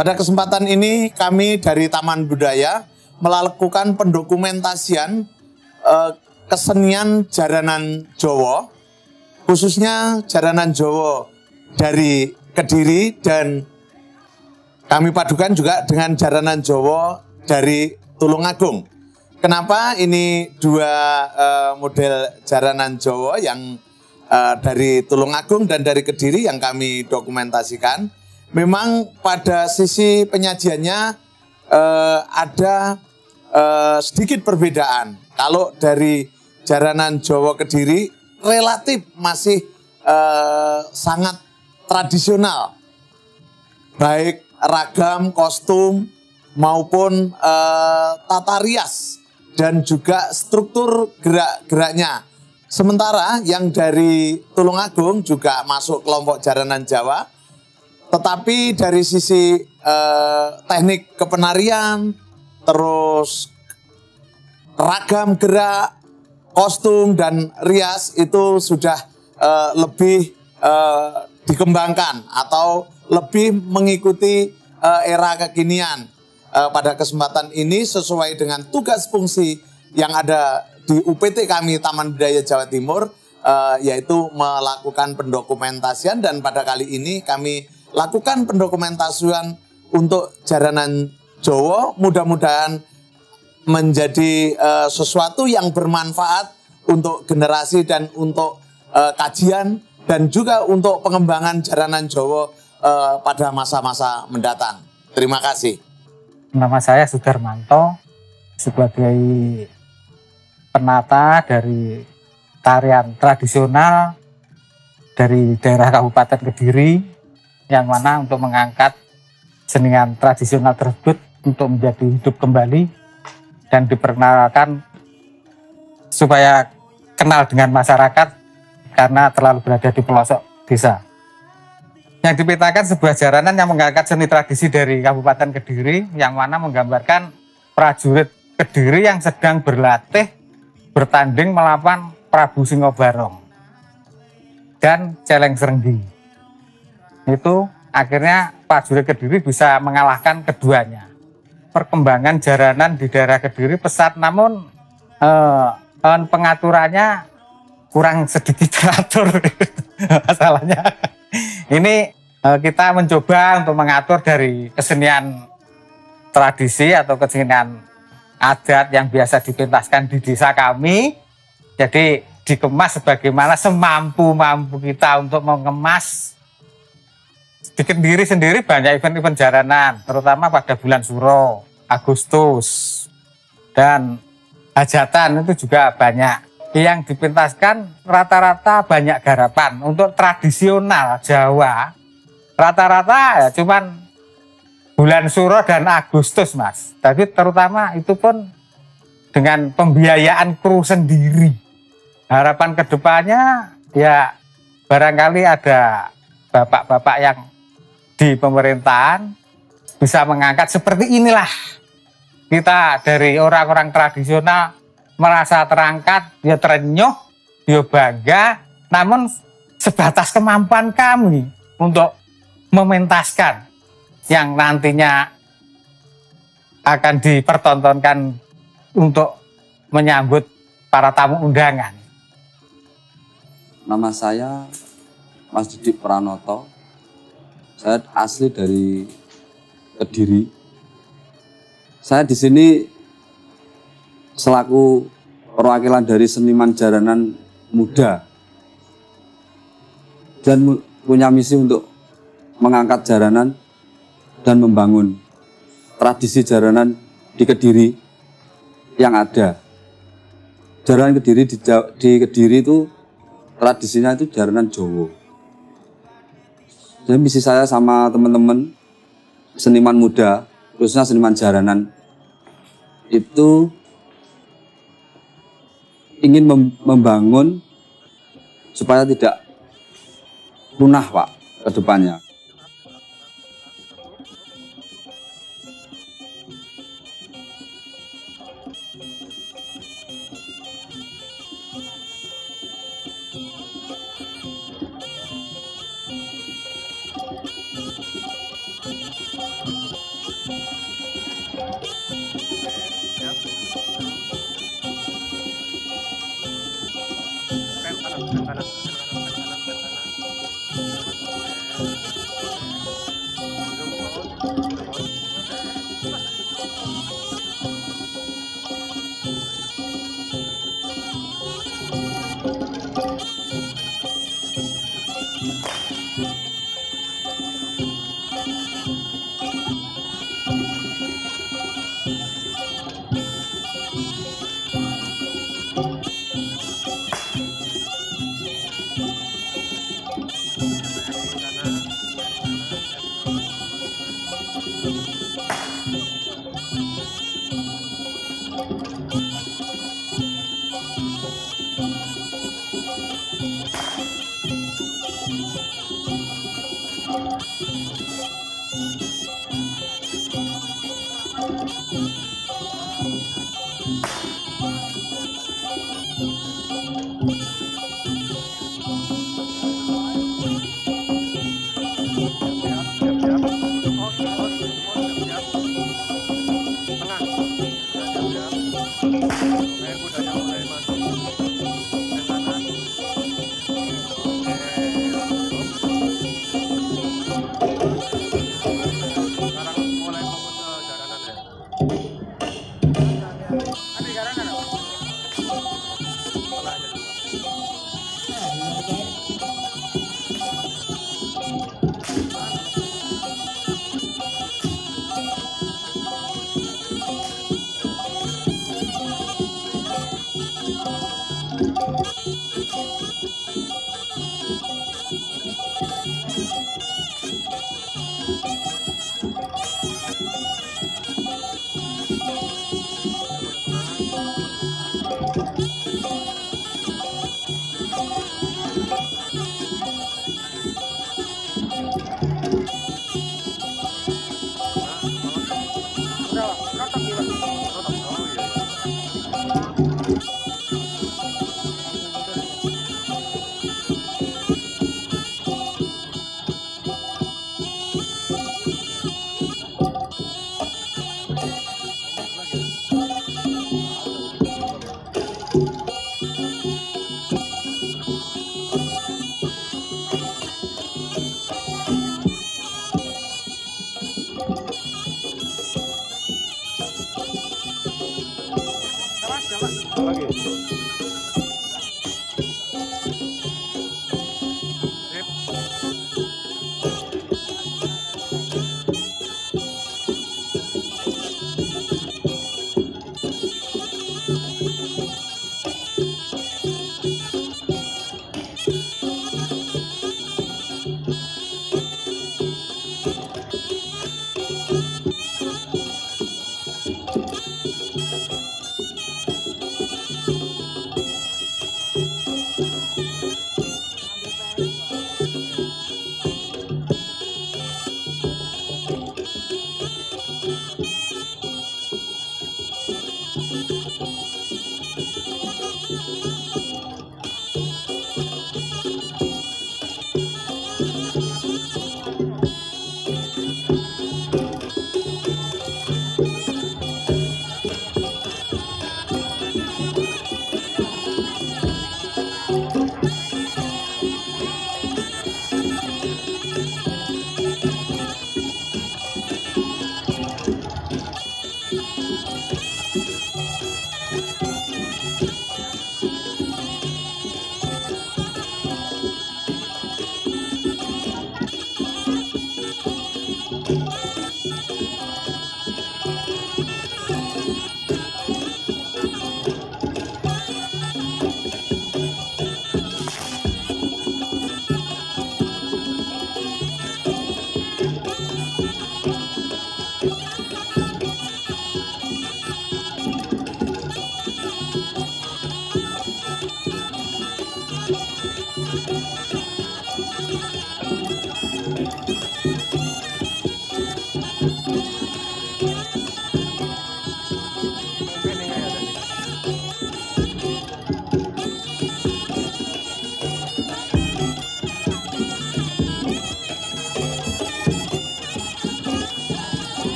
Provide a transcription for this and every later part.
Pada kesempatan ini kami dari Taman Budaya melakukan pendokumentasian kesenian jaranan Jawa, khususnya jaranan Jawa dari Kediri, dan kami padukan juga dengan jaranan Jawa dari Tulungagung. Kenapa ini dua model jaranan Jawa yang dari Tulungagung dan dari Kediri yang kami dokumentasikan? Memang pada sisi penyajiannya ada sedikit perbedaan. Kalau dari jaranan Jawa Kediri relatif masih sangat tradisional, baik ragam, kostum maupun tata rias dan juga struktur gerak-geraknya. Sementara yang dari Tulungagung juga masuk kelompok jaranan Jawa, tetapi dari sisi teknik kepenarian, terus ragam gerak, kostum dan rias itu sudah lebih dikembangkan atau lebih mengikuti era kekinian. Pada kesempatan ini sesuai dengan tugas fungsi yang ada di UPT kami Taman Budaya Jawa Timur, yaitu melakukan pendokumentasian, dan pada kali ini kami lakukan pendokumentasian untuk jaranan Jawa, mudah-mudahan menjadi sesuatu yang bermanfaat untuk generasi dan untuk kajian dan juga untuk pengembangan jaranan Jawa pada masa-masa mendatang. Terima kasih. Nama saya Sudarmanto, sebagai penata dari tarian tradisional dari daerah Kabupaten Kediri, yang mana untuk mengangkat senian tradisional tersebut untuk menjadi hidup kembali dan diperkenalkan supaya kenal dengan masyarakat karena terlalu berada di pelosok desa. Yang dipetakan sebuah jaranan yang mengangkat seni tradisi dari Kabupaten Kediri, yang mana menggambarkan prajurit Kediri yang sedang berlatih bertanding melawan Prabu Singobarong dan Celeng Srenggi. Itu akhirnya prajurit Kediri bisa mengalahkan keduanya. Perkembangan jaranan di daerah Kediri pesat, namun pengaturannya kurang sedikit teratur. Masalahnya ini kita mencoba untuk mengatur dari kesenian tradisi atau kesenian adat yang biasa dipentaskan di desa kami, jadi dikemas sebagaimana semampu-mampu kita untuk mengemas. Di Kediri sendiri banyak event-event jaranan, terutama pada bulan Suro, Agustus, dan hajatan itu juga banyak. Yang dipentaskan rata-rata banyak garapan. Untuk tradisional Jawa, rata-rata ya cuman bulan Suro dan Agustus, Mas. Tapi terutama itu pun dengan pembiayaan kru sendiri. Harapan kedepannya ya barangkali ada bapak-bapak yang di pemerintahan bisa mengangkat seperti inilah. Kita dari orang-orang tradisional merasa terangkat, ya terenyuh, ya bangga, namun sebatas kemampuan kami untuk mementaskan yang nantinya akan dipertontonkan untuk menyambut para tamu undangan. Nama saya Mas Didik Pranoto. Saya asli dari Kediri. Saya di sini selaku perwakilan dari seniman jaranan muda dan punya misi untuk mengangkat jaranan dan membangun tradisi jaranan di Kediri yang ada. Jaranan Kediri di Kediri itu tradisinya itu jaranan Jawa. Jadi misi saya sama teman-teman seniman muda, khususnya seniman jaranan, itu ingin membangun supaya tidak punah, Pak, ke depannya.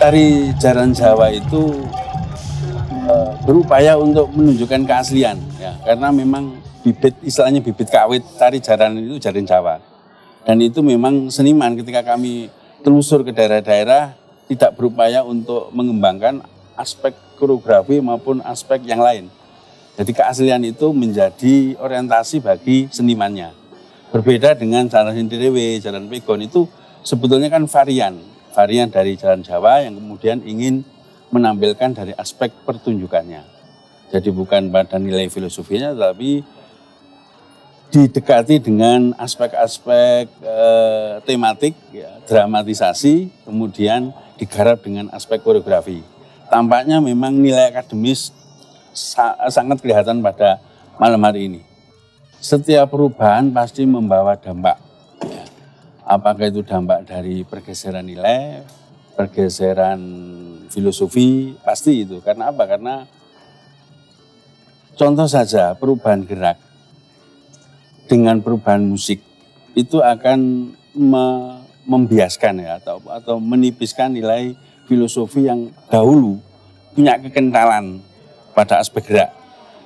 tari jaran Jawa itu berupaya untuk menunjukkan keaslian ya, karena memang istilahnya bibit kawit tari jaran itu jaran Jawa. Dan itu memang seniman ketika kami telusur ke daerah-daerah tidak berupaya untuk mengembangkan aspek koreografi maupun aspek yang lain. Jadi keaslian itu menjadi orientasi bagi senimannya. Berbeda dengan jaran Sindirewe, jaran Pegon itu sebetulnya kan varian dari jaran Jawa yang kemudian ingin menampilkan dari aspek pertunjukannya. Jadi bukan pada nilai filosofinya, tapi didekati dengan aspek-aspek tematik, ya, dramatisasi, kemudian digarap dengan aspek koreografi. Tampaknya memang nilai akademis sangat kelihatan pada malam hari ini. Setiap perubahan pasti membawa dampak. Ya. Apakah itu dampak dari pergeseran nilai, pergeseran filosofi, pasti itu. Karena apa? Karena contoh saja perubahan gerak dengan perubahan musik itu akan membiaskan ya atau menipiskan nilai filosofi yang dahulu punya kekentalan pada aspek gerak.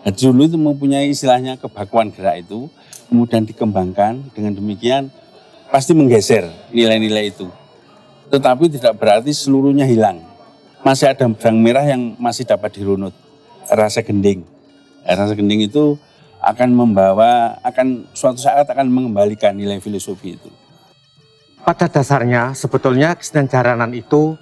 Nah, dulu itu mempunyai istilahnya kebakuan gerak itu, kemudian dikembangkan, dengan demikian pasti menggeser nilai-nilai itu. Tetapi tidak berarti seluruhnya hilang. Masih ada benang merah yang masih dapat dirunut. Rasa gending. Rasa gending itu akan suatu saat akan mengembalikan nilai filosofi itu. Pada dasarnya sebetulnya kesenian jaranan itu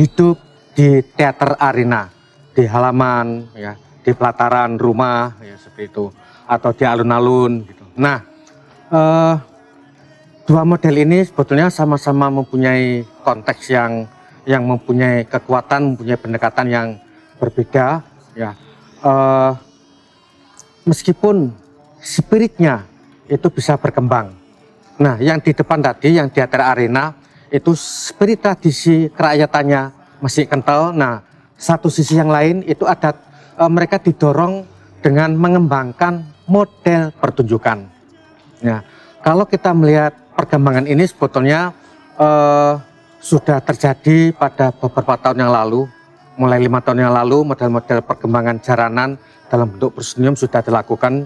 hidup di teater arena, di halaman, ya, di pelataran rumah, ya, seperti itu, atau di alun-alun. Gitu. Nah, dua model ini sebetulnya sama-sama mempunyai konteks yang mempunyai kekuatan, mempunyai pendekatan yang berbeda. Ya, meskipun spiritnya itu bisa berkembang. Nah, yang di depan tadi, yang di teater arena, itu spirit tradisi kerakyatannya masih kental. Nah, satu sisi yang lain itu ada mereka didorong dengan mengembangkan model pertunjukan. Nah, kalau kita melihat perkembangan ini sebetulnya sudah terjadi pada beberapa tahun yang lalu, mulai 5 tahun yang lalu model-model perkembangan jaranan dalam bentuk proscenium sudah dilakukan.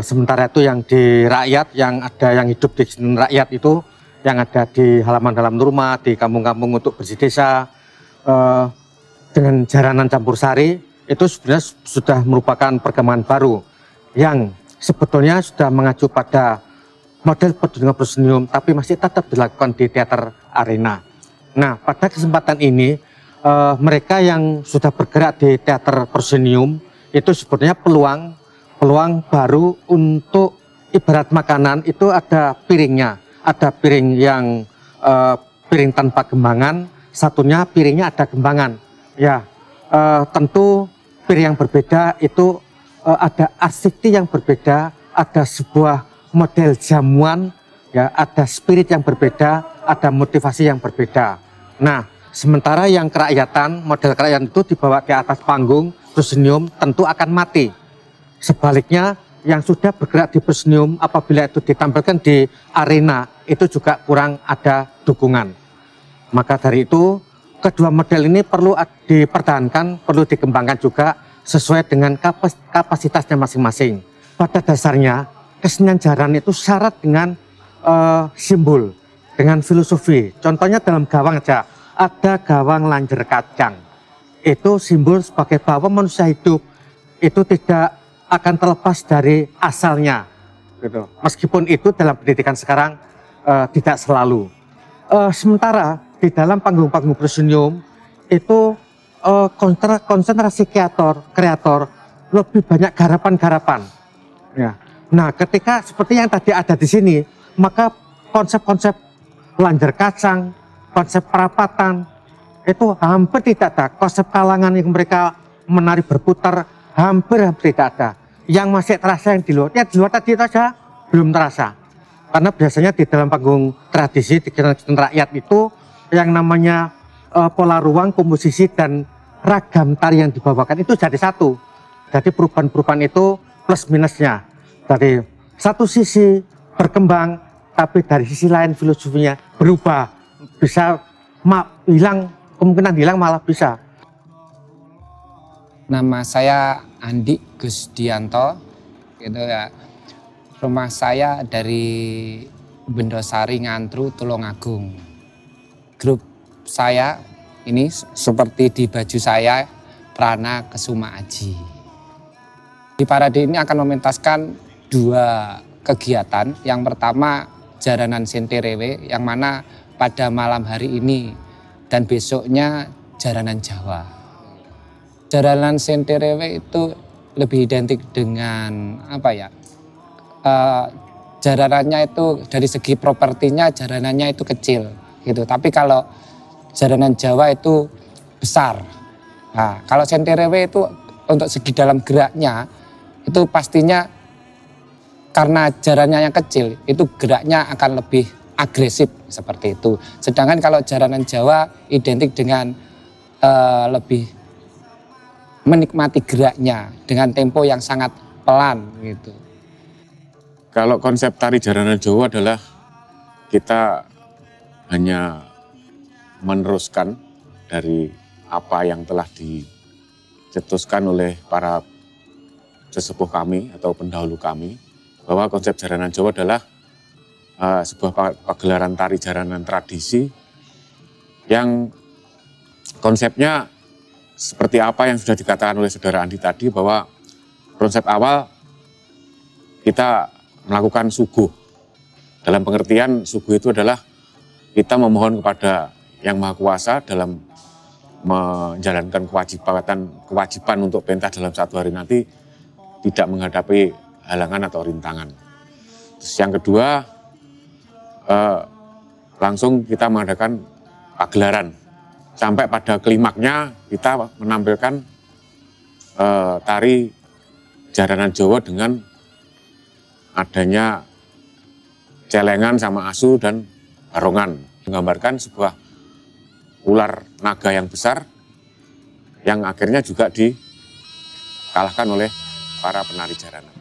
Sementara itu yang di rakyat, yang hidup di rakyat itu, yang ada di halaman-halaman rumah, di kampung-kampung untuk bersih desa, dengan jaranan campur sari, itu sebenarnya sudah merupakan perkembangan baru yang sebetulnya sudah mengacu pada model pertunjukan proscenium, tapi masih tetap dilakukan di teater arena. Nah, pada kesempatan ini mereka yang sudah bergerak di teater proscenium itu sebetulnya peluang baru untuk ibarat makanan itu ada piringnya, ada piring yang piring tanpa gembangan, satunya piringnya ada gembangan. Ya, tentu piring yang berbeda itu ada arsitektur yang berbeda, ada sebuah model jamuan, ya, ada spirit yang berbeda, ada motivasi yang berbeda. Nah, sementara yang kerakyatan, model kerakyatan itu dibawa di atas panggung proscenium tentu akan mati. Sebaliknya, yang sudah bergerak di proscenium apabila itu ditampilkan di arena itu juga kurang ada dukungan. Maka dari itu kedua model ini perlu dipertahankan, perlu dikembangkan juga sesuai dengan kapasitasnya masing-masing. Pada dasarnya kesenian jaranan itu syarat dengan simbol, dengan filosofi. Contohnya dalam gawang aja, ada gawang lanjer kacang. Itu simbol sebagai bahwa manusia hidup itu tidak akan terlepas dari asalnya, gitu. Meskipun itu dalam pendidikan sekarang tidak selalu. Sementara di dalam panggung-panggung proscenium itu konsentrasi kreator lebih banyak garapan-garapan. Ya. Nah, ketika seperti yang tadi ada di sini, maka konsep-konsep lanjer kacang, konsep perapatan itu hampir tidak ada. Konsep kalangan yang mereka menari berputar hampir tidak ada. Yang masih terasa yang di luar, ya di luar tadi itu saja belum terasa. Karena biasanya di dalam panggung tradisi, di kesenian rakyat itu yang namanya pola ruang, komposisi, dan ragam tari yang dibawakan itu jadi satu. Jadi perubahan-perubahan itu plus minusnya. Dari satu sisi berkembang, tapi dari sisi lain filosofinya berubah. Bisa kemungkinan hilang malah bisa. Nama saya Andi Gusdianto, gitu ya. Rumah saya dari Bendosari Ngantru Tulungagung. Grup saya ini seperti di baju saya, Prana Kesuma Aji. Di parade ini akan mementaskan 2 kegiatan. Yang pertama Jaranan Senterewe, yang mana pada malam hari ini dan besoknya Jaranan Jawa. Jaranan Senterewe itu lebih identik dengan apa ya? Jaranannya itu dari segi propertinya jaranannya itu kecil gitu. Tapi kalau Jaranan Jawa itu besar. Nah, kalau Senterewe itu untuk segi dalam geraknya itu pastinya karena jarannya yang kecil itu geraknya akan lebih agresif seperti itu. Sedangkan kalau Jaranan Jawa identik dengan lebih menikmati geraknya dengan tempo yang sangat pelan gitu. Kalau konsep tari Jaranan Jawa adalah kita hanya meneruskan dari apa yang telah dicetuskan oleh para sesepuh kami atau pendahulu kami, bahwa konsep Jaranan Jawa adalah sebuah pagelaran tari jaranan tradisi yang konsepnya seperti apa yang sudah dikatakan oleh saudara Andi tadi, bahwa konsep awal kita melakukan suguh. Dalam pengertian suguh itu adalah kita memohon kepada Yang Maha Kuasa dalam menjalankan kewajiban untuk pentas dalam 1 hari nanti tidak menghadapi halangan atau rintangan. Terus yang kedua, langsung kita mengadakan pagelaran. Sampai pada klimaknya kita menampilkan tari Jaranan Jawa dengan adanya celengan sama asu dan barongan. Menggambarkan sebuah ular naga yang besar yang akhirnya juga dikalahkan oleh para penari jaranan.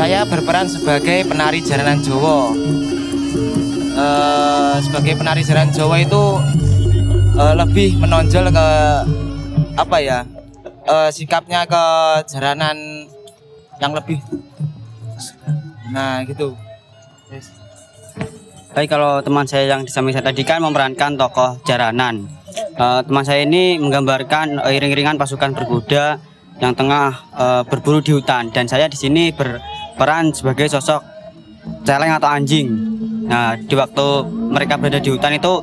Saya berperan sebagai penari jaranan Jawa. Sebagai penari jaranan Jawa itu lebih menonjol ke apa ya, sikapnya ke jaranan yang lebih. Nah gitu. Baik, kalau teman saya yang di samping saya tadi kan memerankan tokoh jaranan. Teman saya ini menggambarkan iring-iringan pasukan berkuda yang tengah berburu di hutan, dan saya di sini berperan sebagai sosok celeng atau anjing. Nah, di waktu mereka berada di hutan itu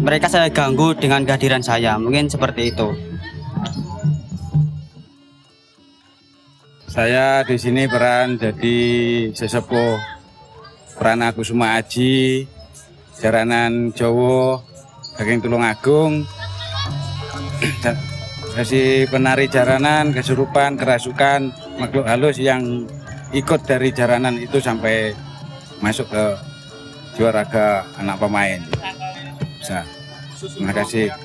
mereka saya ganggu dengan kehadiran saya, mungkin seperti itu. Saya di sini peran jadi sesepuh Pranakusuma Aji, jaranan Jawa, saking Tulungagung. Kasih penari jaranan, kesurupan, kerasukan, makhluk halus yang ikut dari jaranan itu sampai masuk ke jiwa raga anak pemain. Bisa. Terima kasih.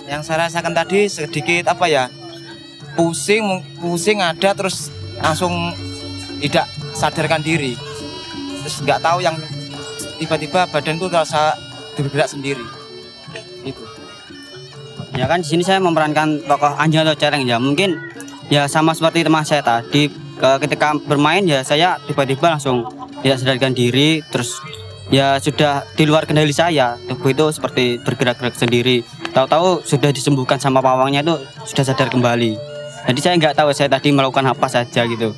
Yang saya rasakan tadi sedikit apa ya, pusing ada, terus langsung tidak sadarkan diri, terus nggak tahu yang tiba-tiba badanku terasa bergerak sendiri. Itu. Ya kan di sini saya memerankan tokoh anjing atau celeng ya. Mungkin ya sama seperti teman saya tadi, ketika bermain ya saya tiba-tiba langsung tidak sadarkan diri, terus ya sudah di luar kendali saya. Tubuh itu seperti bergerak-gerak sendiri. Tahu-tahu sudah disembuhkan sama pawangnya itu sudah sadar kembali. Jadi saya nggak tahu saya tadi melakukan apa saja gitu.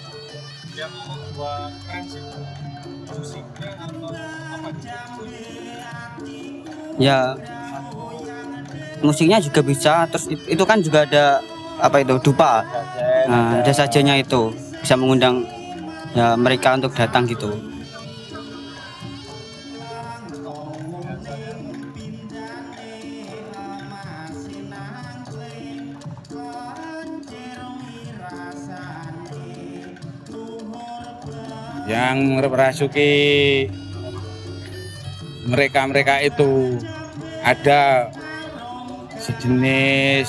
Ya musiknya juga bisa, terus itu kan juga ada apa itu dupa, nah, ada sajanya itu bisa mengundang ya mereka untuk datang gitu. Yang merasuki mereka itu ada sejenis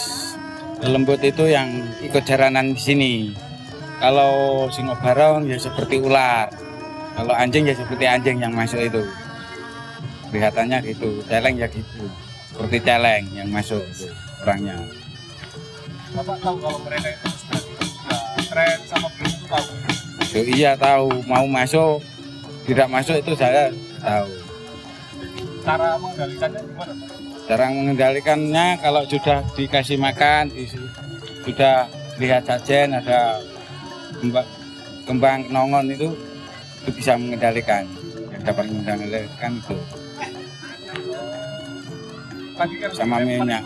lembut itu yang ikut jaranan di sini. Kalau singo barong ya seperti ular, kalau anjing ya seperti anjing yang masuk itu. Kelihatannya gitu, celeng ya gitu, seperti celeng yang masuk itu orangnya. Bapak tahu kalau mereka itu sudah tren sama belum itu tahu? So, iya tahu, mau masuk tidak masuk itu saya tahu. Cara mengendalikannya gimana, Pak? Cara mengendalikannya kalau sudah dikasih makan, sudah lihat sajen ada kembang nongon itu bisa mengendalikan, yang dapat mengendalikan itu. Sama minyak.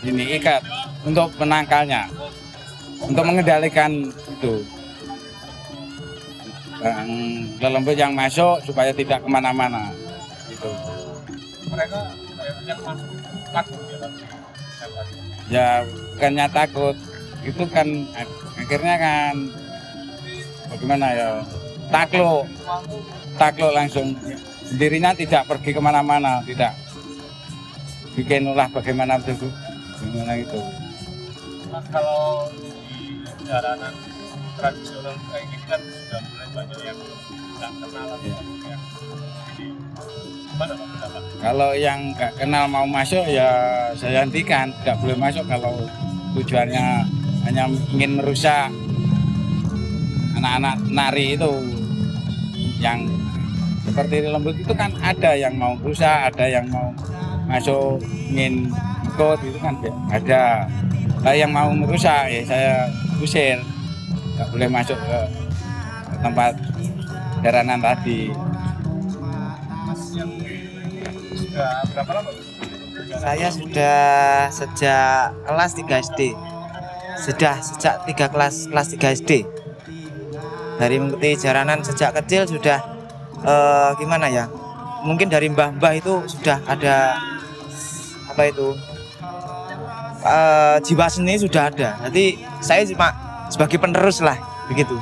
Ini ikat untuk penangkalnya, untuk mengendalikan itu. Lelembut yang masuk supaya tidak kemana-mana. Gitu. Mereka kayaknya masuk takut ya. Ya bukannya takut, itu kan akhirnya kan bagaimana ya, takluk langsung sendirinya, tidak pergi kemana-mana, tidak bikin ulah bagaimana itu. Mas, kalau di jaranan tradisional kayak gini kan sudah mulai banyak yang nggak kenal atau yang ini gimana Pak pendapat? Kalau yang nggak kenal mau masuk ya saya hentikan, tidak boleh masuk kalau tujuannya hanya ingin merusak anak-anak nari itu. Yang seperti lembut itu kan ada yang mau rusak, ada yang mau masuk ingin ikut, itu kan ada. Nah, yang mau merusak ya saya usir, nggak boleh masuk ke tempat jaranan tadi. Mas yang sudah berapa lama? Saya sudah sejak kelas 3 SD. Sejak 3 kelas 3 SD. Dari mengikuti jaranan sejak kecil sudah gimana ya? Mungkin dari mbah-mbah itu sudah ada apa itu? Jiwa seni sudah ada. Jadi saya cuma sebagai penerus lah begitu.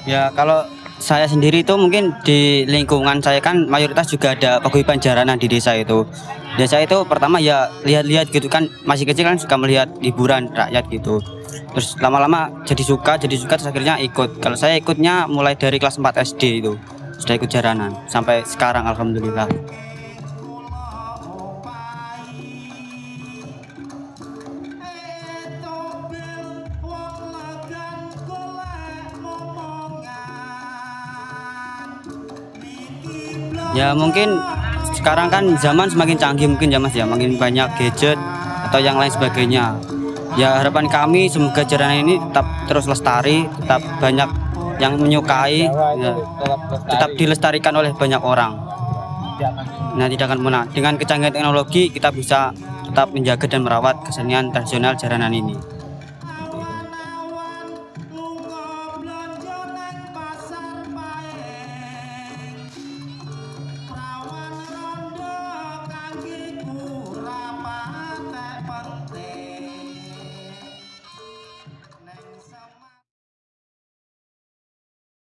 Ya kalau saya sendiri itu mungkin di lingkungan saya kan mayoritas juga ada paguyuban jaranan di desa itu. Desa itu pertama ya lihat-lihat gitu kan, masih kecil kan suka melihat hiburan rakyat gitu. Terus lama-lama jadi suka terus akhirnya ikut. Kalau saya ikutnya mulai dari kelas 4 SD itu sudah ikut jaranan sampai sekarang alhamdulillah. Ya mungkin sekarang kan zaman semakin canggih mungkin ya Mas ya, makin banyak gadget atau yang lain sebagainya. Ya harapan kami semoga jaranan ini tetap terus lestari, tetap banyak yang menyukai, ya, tetap dilestarikan oleh banyak orang. Nah tidak akan punah. Dengan kecanggihan teknologi kita bisa tetap menjaga dan merawat kesenian tradisional jaranan ini.